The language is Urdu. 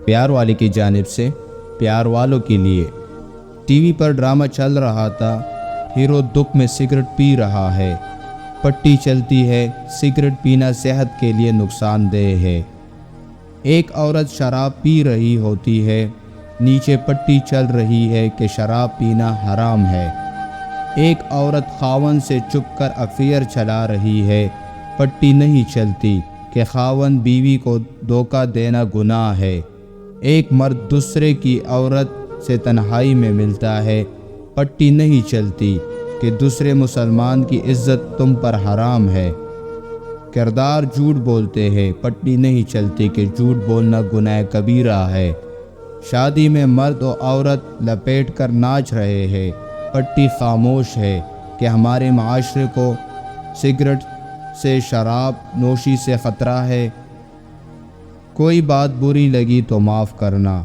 پیار والے کی جانب سے پیار والوں کے لیے۔ ٹی وی پر ڈرامہ چل رہا تھا، ہیرو دکھ میں سگریٹ پی رہا ہے۔ پٹی چلتی ہے، سگریٹ پینا صحت کے لیے نقصان دہ ہے۔ ایک عورت شراب پی رہی ہوتی ہے، نیچے پٹی چل رہی ہے کہ شراب پینا حرام ہے۔ ایک عورت خاوند سے چھپ کر افیئر چلا رہی ہے، پٹی نہیں چلتی کہ خاوند بیوی کو دھوکہ دینا گناہ ہے۔ ایک مرد دوسرے کی عورت سے تنہائی میں ملتا ہے، پٹی نہیں چلتی کہ دوسرے مسلمان کی عزت تم پر حرام ہے۔ کردار جھوٹ بولتے ہیں، پٹی نہیں چلتی کہ جھوٹ بولنا گناہ کبیرہ ہے۔ شادی میں مرد و عورت لپیٹ کر ناچ رہے ہیں، پٹی خاموش ہے کہ ہمارے معاشرے کو سگریٹ سے، شراب نوشی سے خطرہ ہے۔ کوئی بات بری لگی تو معاف کرنا۔